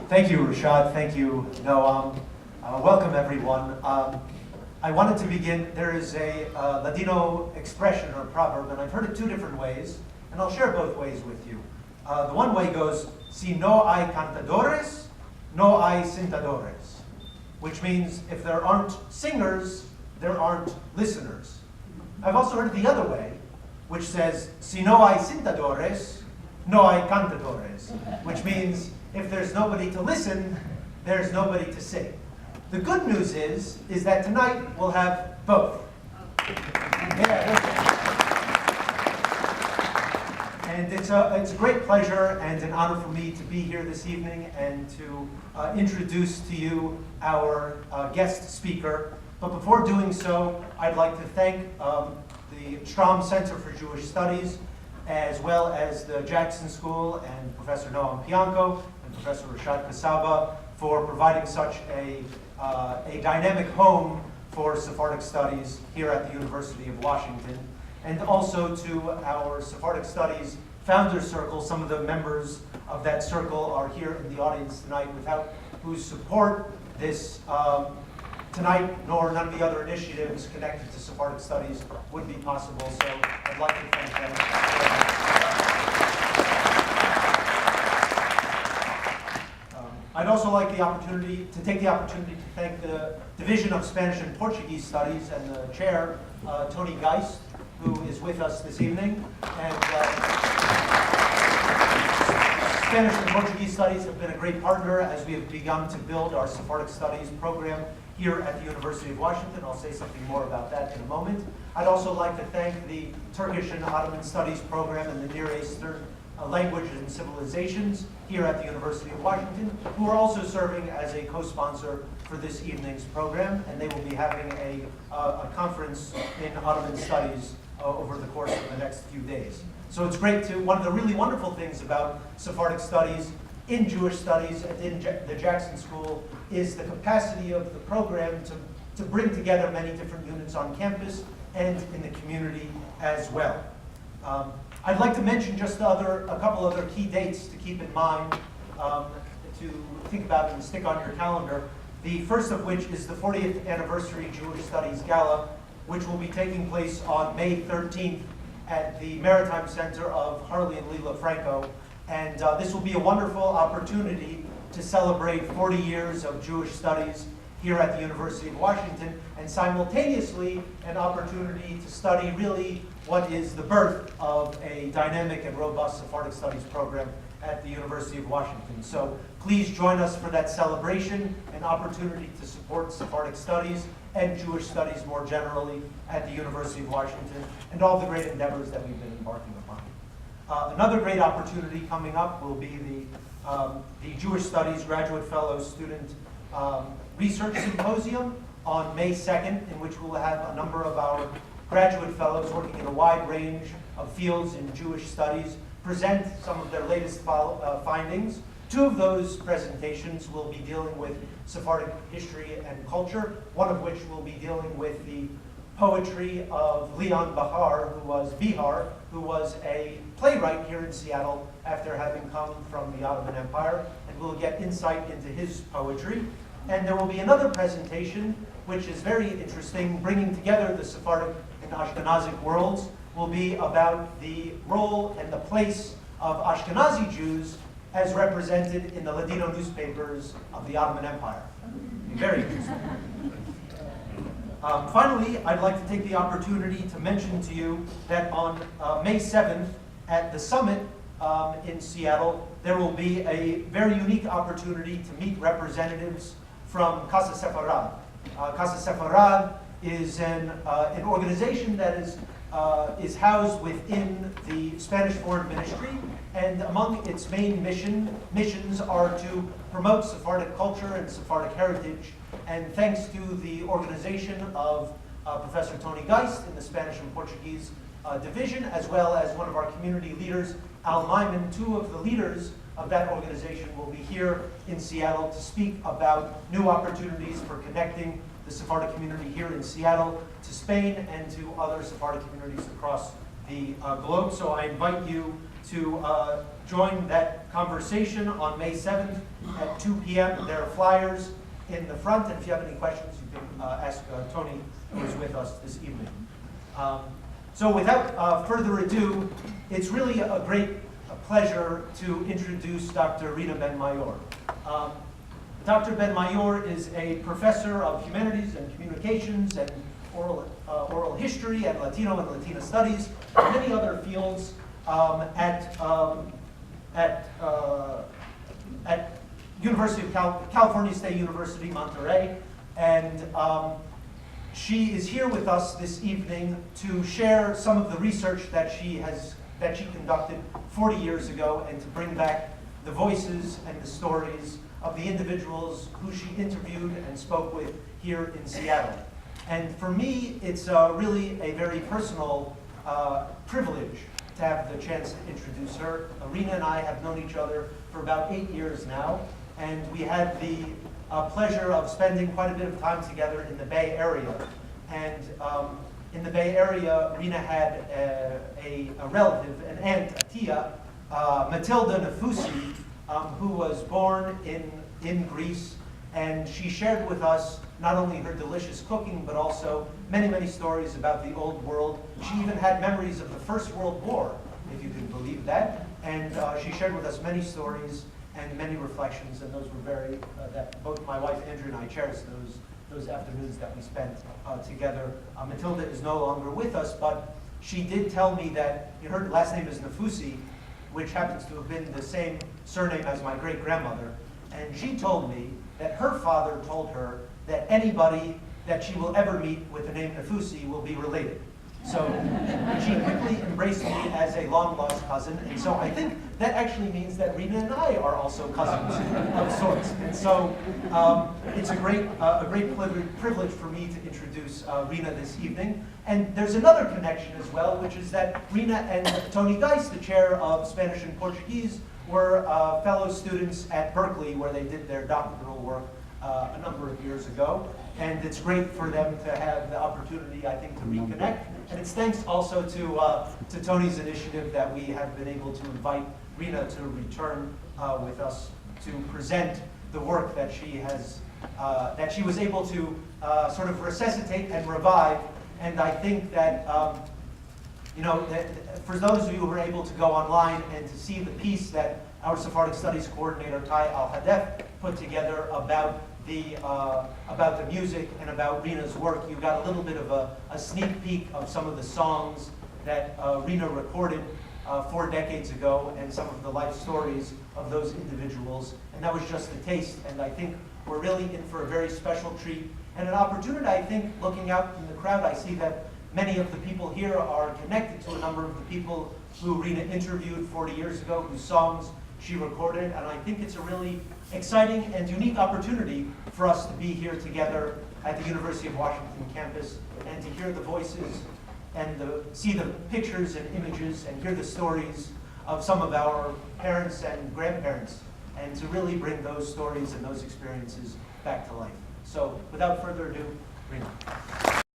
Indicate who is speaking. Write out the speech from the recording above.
Speaker 1: Thank you, Rashad. Thank you, Noam. Welcome, everyone. I wanted to begin. There is a Ladino expression or proverb, and I've heard it two different ways, and I'll share both ways with you. The one way goes, si no hay cantadores, no hay sintadores, which means if there aren't singers, there aren't listeners. I've also heard it the other way, which says, si no hay sintadores, no hay cantadores, which means if there's nobody to listen, there's nobody to sing. The good news is that tonight we'll have both. And it's a great pleasure and an honor for me to be here this evening and to introduce to you our guest speaker. But before doing so, I'd like to thank the Strom Center for Jewish Studies, as well as the Jackson School and Professor Noam Pianco and Professor Rashad Kasaba for providing such a dynamic home for Sephardic studies here at the University of Washington. And also to our Sephardic Studies Founders Circle. Some of the members of that circle are here in the audience tonight, without whose support this tonight, nor none of the other initiatives connected to Sephardic studies would be possible. So I'd like to thank them. I'd also like the opportunity to thank the Division of Spanish and Portuguese Studies and the chair, Tony Geist, who is with us this evening. And Spanish and Portuguese Studies have been a great partner as we have begun to build our Sephardic Studies program here at the University of Washington. I'll say something more about that in a moment. I'd also like to thank the Turkish and Ottoman Studies program and the Near Eastern Languages and Civilizations here at the University of Washington, who are also serving as a co-sponsor for this evening's program, and they will be having a conference in Ottoman Studies over the course of the next few days. So it's great to, one of the really wonderful things about Sephardic studies in Jewish studies and in the Jackson School is the capacity of the program to bring together many different units on campus and in the community as well. I'd like to mention just a couple other key dates to keep in mind, to think about and stick on your calendar. The first of which is the 40th Anniversary Jewish Studies Gala, which will be taking place on May 13th at the Maritime Center of Harley and Lila Franco. And this will be a wonderful opportunity to celebrate 40 years of Jewish studies here at the University of Washington, and simultaneously an opportunity to study really what is the birth of a dynamic and robust Sephardic studies program at the University of Washington. So please join us for that celebration, an opportunity to support Sephardic studies and Jewish studies more generally at the University of Washington, and all the great endeavors that we've been embarking upon. Another great opportunity coming up will be the Jewish Studies Graduate Fellow Student Research Symposium on May 2nd, in which we'll have a number of our graduate fellows working in a wide range of fields in Jewish studies present some of their latest findings. Two of those presentations will be dealing with Sephardic history and culture, one of which will be dealing with the poetry of Leon Bihar, who was a playwright here in Seattle after having come from the Ottoman Empire, and we'll get insight into his poetry. And there will be another presentation, which is very interesting, bringing together the Sephardic and Ashkenazic worlds, will be about the role and the place of Ashkenazi Jews as represented in the Ladino newspapers of the Ottoman Empire. Very interesting. Finally, I'd like to take the opportunity to mention to you that on May 7th at the summit in Seattle, there will be a very unique opportunity to meet representatives from Casa Sefarad. Casa Sefarad is an organization that is housed within the Spanish Foreign Ministry, and among its main missions are to promote Sephardic culture and Sephardic heritage. And thanks to the organization of Professor Tony Geist in the Spanish and Portuguese division, as well as one of our community leaders, Al Maiman, two of the leaders of that organization will be here in Seattle to speak about new opportunities for connecting the Sephardic community here in Seattle to Spain and to other Sephardic communities across the globe. So I invite you to join that conversation on May 7th at 2 p.m. There are flyers in the front, and if you have any questions, you can ask Tony, who is with us this evening. So without further ado, it's really a great pleasure to introduce Dr. Rina Benmayor. Dr. Benmayor is a professor of humanities and communications and oral history and Latino and Latina studies and many other fields at University of California State University, Monterey, and she is here with us this evening to share some of the research that she conducted 40 years ago and to bring back the voices and the stories of the individuals who she interviewed and spoke with here in Seattle. And for me, it's really a very personal privilege to have the chance to introduce her. Rina and I have known each other for about 8 years now, and we had the pleasure of spending quite a bit of time together in the Bay Area. And in the Bay Area, Rina had a relative, an aunt, a tia, Matilda Nefusi, who was born in Greece, and she shared with us not only her delicious cooking, but also many, many stories about the old world. She even had memories of the First World War, if you can believe that, and she shared with us many stories and many reflections, and those were very, that both my wife Andrew and I cherished those afternoons that we spent together. Matilda is no longer with us, but she did tell me that her last name is Nefusi, which happens to have been the same surname as my great-grandmother, and she told me that her father told her that anybody that she will ever meet with the name Nefusi will be related. So she quickly embraced me as a long-lost cousin, and so I think that actually means that Rina and I are also cousins of sorts. And so it's a great privilege for me to introduce Rina this evening. And there's another connection as well, which is that Rina and Tony Geis, the chair of Spanish and Portuguese, were fellow students at Berkeley, where they did their doctoral work a number of years ago. And it's great for them to have the opportunity, I think, to reconnect. And it's thanks also to Tony's initiative that we have been able to invite Rina to return with us to present the work that she was able to sort of resuscitate and revive. And I think that, for those of you who were able to go online and to see the piece that our Sephardic Studies coordinator, Tai Al-Hadef, put together about the music and about Rina's work, you got a little bit of a sneak peek of some of the songs that Rina recorded 4 decades ago and some of the life stories of those individuals. And that was just a taste. And I think we're really in for a very special treat and an opportunity. I think, looking out in the crowd, I see that many of the people here are connected to a number of the people who Rina interviewed 40 years ago, whose songs she recorded. And I think it's a really exciting and unique opportunity for us to be here together at the University of Washington campus and to hear the voices and see the pictures and images and hear the stories of some of our parents and grandparents, and to really bring those stories and those experiences back to life. So without further ado, Rina.